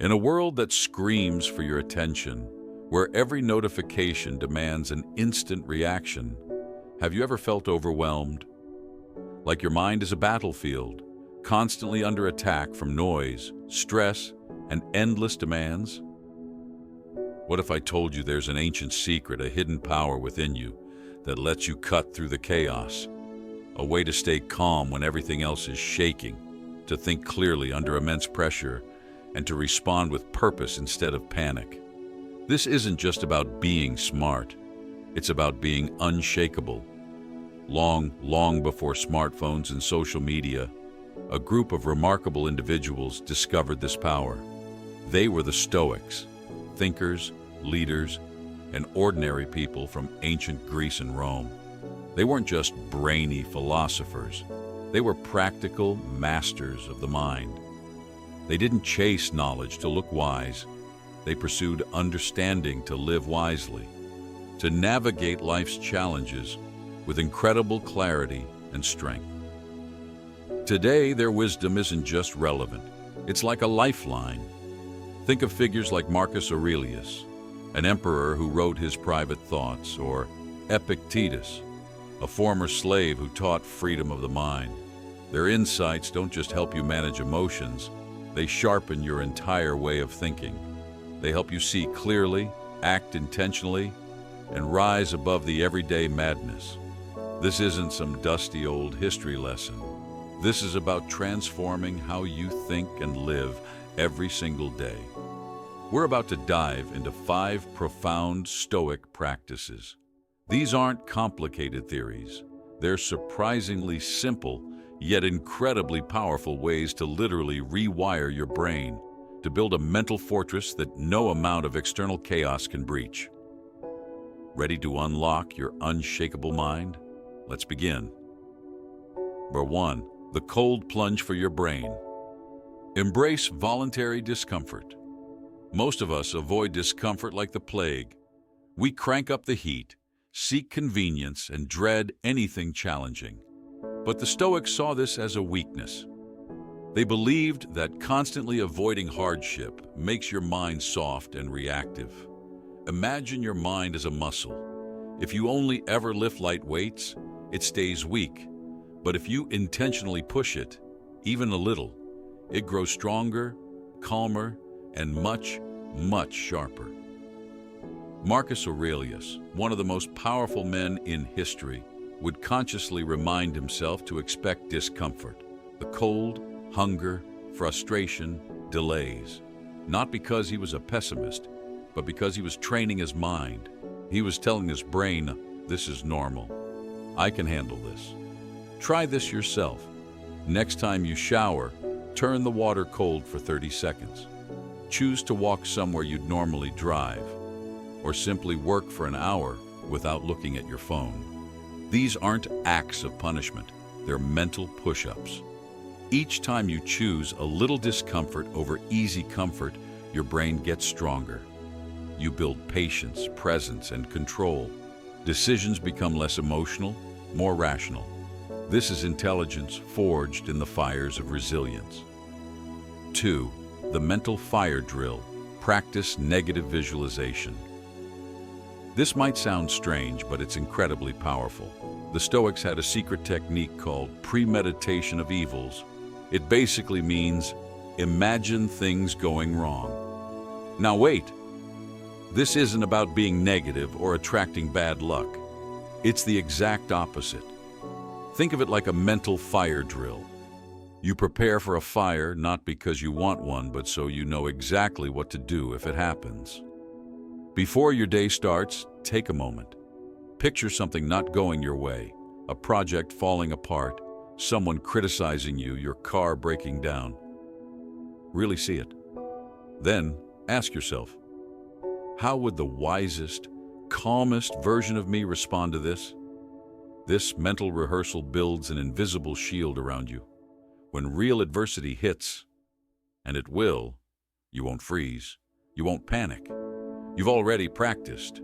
In a world that screams for your attention, where every notification demands an instant reaction, have you ever felt overwhelmed? Like your mind is a battlefield, constantly under attack from noise, stress, and endless demands? What if I told you there's an ancient secret, a hidden power within you that lets you cut through the chaos? A way to stay calm when everything else is shaking, to think clearly under immense pressure, and to respond with purpose instead of panic. This isn't just about being smart. It's about being unshakable. Long before smartphones and social media, a group of remarkable individuals discovered this power. They were the Stoics, thinkers, leaders, and ordinary people from ancient Greece and Rome. They weren't just brainy philosophers. They were practical masters of the mind. They didn't chase knowledge to look wise. They pursued understanding to live wisely, to navigate life's challenges with incredible clarity and strength. Today, their wisdom isn't just relevant. It's like a lifeline. Think of figures like Marcus Aurelius, an emperor who wrote his private thoughts, or Epictetus, a former slave who taught freedom of the mind. Their insights don't just help you manage emotions, they sharpen your entire way of thinking. They help you see clearly, act intentionally, and rise above the everyday madness. This isn't some dusty old history lesson. This is about transforming how you think and live every single day. We're about to dive into 5 profound Stoic practices. These aren't complicated theories. They're surprisingly simple, yet incredibly powerful ways to literally rewire your brain, to build a mental fortress that no amount of external chaos can breach. Ready to unlock your unshakable mind? Let's begin. Number 1, the cold plunge for your brain. Embrace voluntary discomfort. Most of us avoid discomfort like the plague. We crank up the heat, seek convenience, and dread anything challenging. But the Stoics saw this as a weakness. They believed that constantly avoiding hardship makes your mind soft and reactive. Imagine your mind as a muscle. If you only ever lift light weights, it stays weak. But if you intentionally push it, even a little, it grows stronger, calmer, and much sharper. Marcus Aurelius, one of the most powerful men in history, would consciously remind himself to expect discomfort, the cold, hunger, frustration, delays. Not because he was a pessimist, but because he was training his mind. He was telling his brain, this is normal. I can handle this. Try this yourself. Next time you shower, turn the water cold for 30 seconds. Choose to walk somewhere you'd normally drive, or simply work for an hour without looking at your phone. These aren't acts of punishment, they're mental push-ups. Each time you choose a little discomfort over easy comfort, your brain gets stronger. You build patience, presence, and control. Decisions become less emotional, more rational. This is intelligence forged in the fires of resilience. 2, the mental fire drill. Practice negative visualization. This might sound strange, but it's incredibly powerful. The Stoics had a secret technique called premeditation of evils. It basically means imagine things going wrong. Now wait, this isn't about being negative or attracting bad luck. It's the exact opposite. Think of it like a mental fire drill. You prepare for a fire not because you want one, but so you know exactly what to do if it happens. Before your day starts, take a moment. Picture something not going your way, a project falling apart, someone criticizing you, your car breaking down. Really see it. Then ask yourself, how would the wisest, calmest version of me respond to this? This mental rehearsal builds an invisible shield around you. When real adversity hits, and it will, you won't freeze, you won't panic. You've already practiced.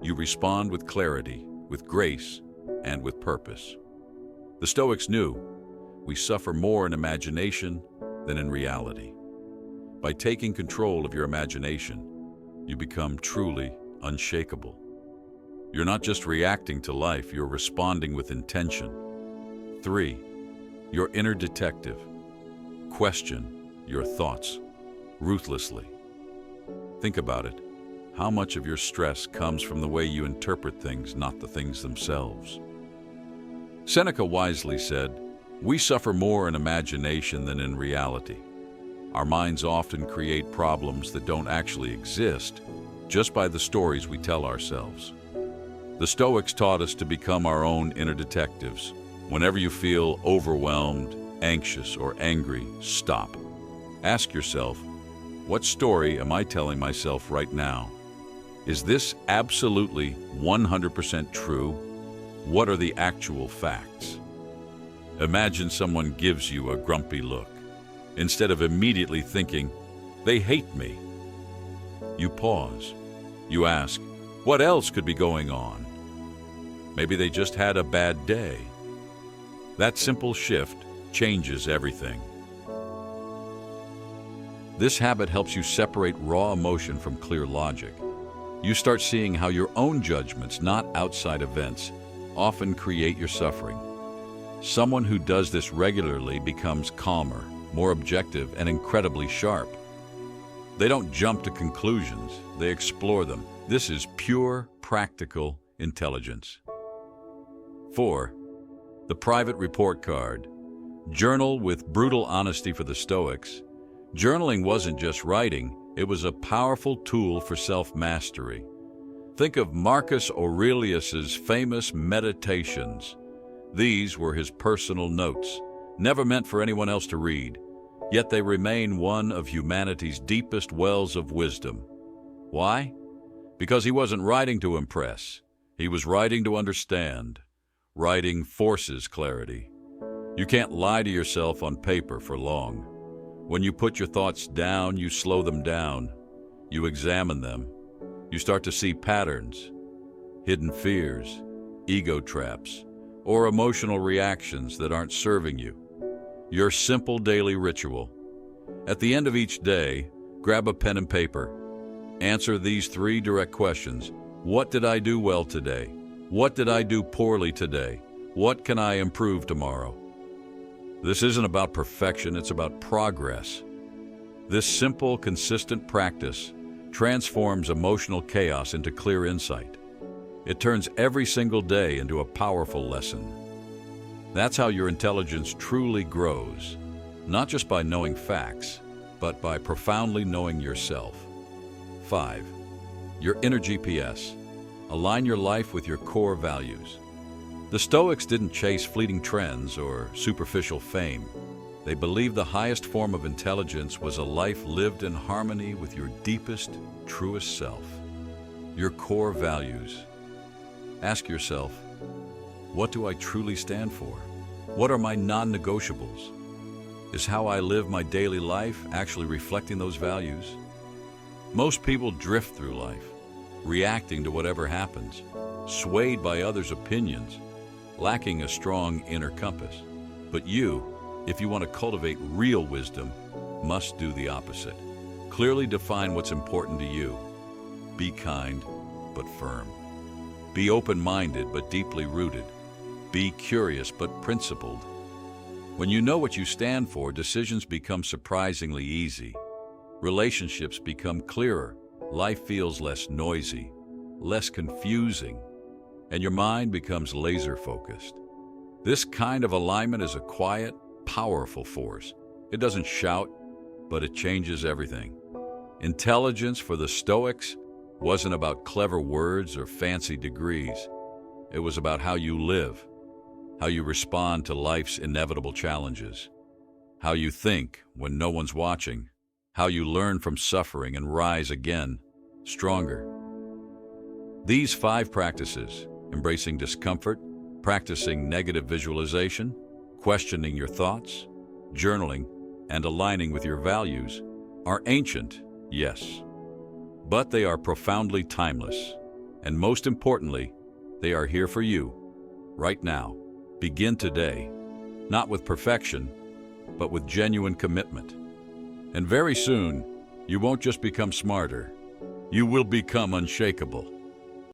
You respond with clarity, with grace, and with purpose. The Stoics knew we suffer more in imagination than in reality. By taking control of your imagination, you become truly unshakable. You're not just reacting to life, you're responding with intention. 3. Your inner detective. Question your thoughts ruthlessly. Think about it. How much of your stress comes from the way you interpret things, not the things themselves? Seneca wisely said, "We suffer more in imagination than in reality." Our minds often create problems that don't actually exist just by the stories we tell ourselves. The Stoics taught us to become our own inner detectives. Whenever you feel overwhelmed, anxious, or angry, stop. Ask yourself, what story am I telling myself right now? Is this absolutely 100% true? What are the actual facts? Imagine someone gives you a grumpy look. Instead of immediately thinking, "They hate me," you pause. You ask, what else could be going on? Maybe they just had a bad day. That simple shift changes everything. This habit helps you separate raw emotion from clear logic. You start seeing how your own judgments, not outside events, often create your suffering. Someone who does this regularly becomes calmer, more objective, and incredibly sharp. They don't jump to conclusions, they explore them. This is pure, practical intelligence. 4. The private report card. Journal with brutal honesty for the Stoics. Journaling wasn't just writing, it was a powerful tool for self-mastery. Think of Marcus Aurelius's famous meditations. These were his personal notes, never meant for anyone else to read, yet they remain one of humanity's deepest wells of wisdom. Why? Because he wasn't writing to impress. He was writing to understand. Writing forces clarity. You can't lie to yourself on paper for long. When you put your thoughts down, you slow them down. You examine them. You start to see patterns, hidden fears, ego traps, or emotional reactions that aren't serving you. Your simple daily ritual. At the end of each day, grab a pen and paper. Answer these 3 direct questions. What did I do well today? What did I do poorly today? What can I improve tomorrow? This isn't about perfection, it's about progress. This simple, consistent practice transforms emotional chaos into clear insight. It turns every single day into a powerful lesson. That's how your intelligence truly grows, not just by knowing facts, but by profoundly knowing yourself. 5. Your inner GPS. Align your life with your core values. The Stoics didn't chase fleeting trends or superficial fame. They believed the highest form of intelligence was a life lived in harmony with your deepest, truest self. Your core values. Ask yourself, what do I truly stand for? What are my non-negotiables? Is how I live my daily life actually reflecting those values? Most people drift through life, reacting to whatever happens, swayed by others' opinions, lacking a strong inner compass. But you, if you want to cultivate real wisdom, must do the opposite. Clearly define what's important to you. Be kind, but firm. Be open-minded, but deeply rooted. Be curious, but principled. When you know what you stand for, decisions become surprisingly easy. Relationships become clearer. Life feels less noisy, less confusing, and your mind becomes laser-focused. This kind of alignment is a quiet, powerful force. It doesn't shout, but it changes everything. Intelligence for the Stoics wasn't about clever words or fancy degrees. It was about how you live, how you respond to life's inevitable challenges, how you think when no one's watching, how you learn from suffering and rise again, stronger. These 5 practices, embracing discomfort, practicing negative visualization, questioning your thoughts, journaling, and aligning with your values, are ancient, yes, but they are profoundly timeless. And most importantly, they are here for you, right now. Begin today, not with perfection, but with genuine commitment. And very soon, You won't just become smarter, you will become unshakable.